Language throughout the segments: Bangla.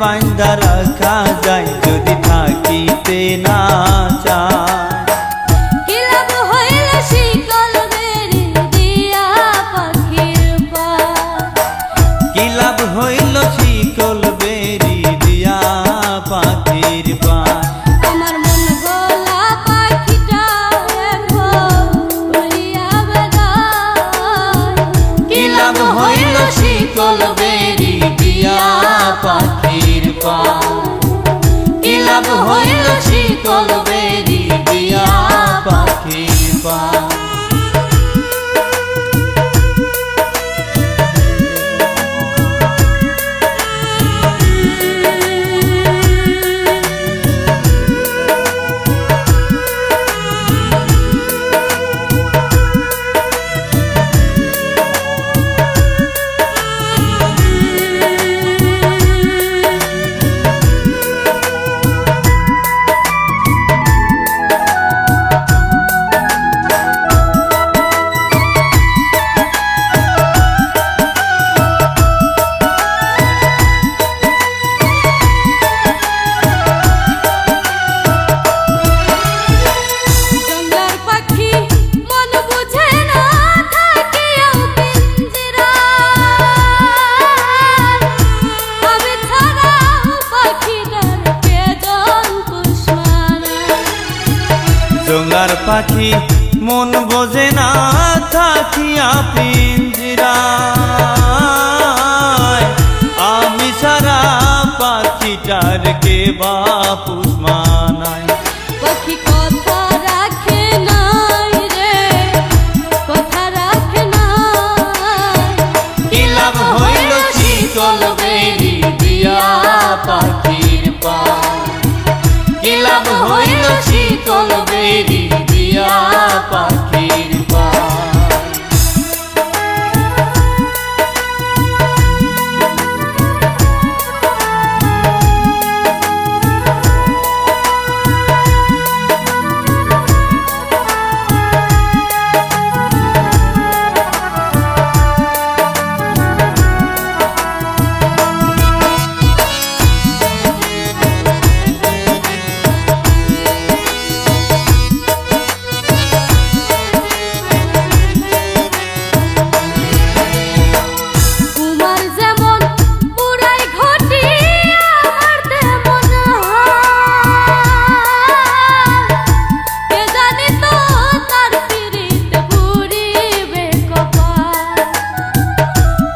বান্ধা রাখা যায় যদি থাকিতে না চায়। কি লাভ হইল শিকল বেরি দিয়া পাখির পায়, কি লাভ হইল শিকল বেরি দিয়া পাখির পায়। আমার মন গোলা পাখিটা এখন উড়িয়া বেড়ায়। কি লাভ হইল শিকল বেরি দিয়া পাখির পায়, কি লাভ হইল শিকল বেরি দিয়া পাখির পায়। জোঙ্গার পাখি মন বোঝে না থাকিয়া পিঞ্জিরায়, আমি সারা পাখিটার কে বাপুস মানায়। পাখি কথা রাখে নাই রে, কথা রাখে নাই। কি লাভ হইল শিকল বেরি দিয়া পাখির পায়, কি লাভ হইল শিকল বেরি দিয়া পাখির পায়।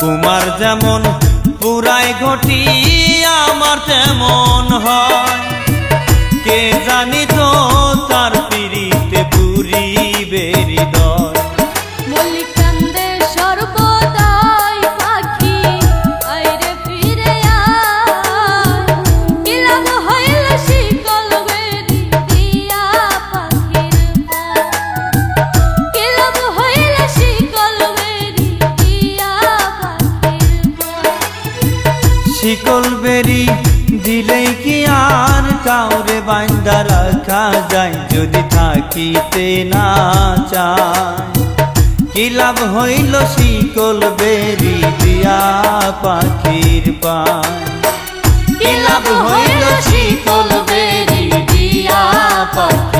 কুমার যেমন পুরাই ঘটি আমার তেমন হয়, কে জানি তো তার পিরিতে পুরিবে হৃদয়। মল্লিক কান্দে সর্বদাই পাখি আইরে ফিরে আয়। কি লাভ হইল শিকল বেরি দিয়া পাখির পায়, কি লাভ হইল শিকল বেরি দিয়া পাখির পায়। শিকল বেরি দিলেই কি আর কাউরে বান্ধা রাখা যায় যদি থাকিতে না চায়। কি লাভ হইল শিকল বেরি দিয়া পাখির পায়, কি লাভ হইল শিকল বেরি দিয়া পাখির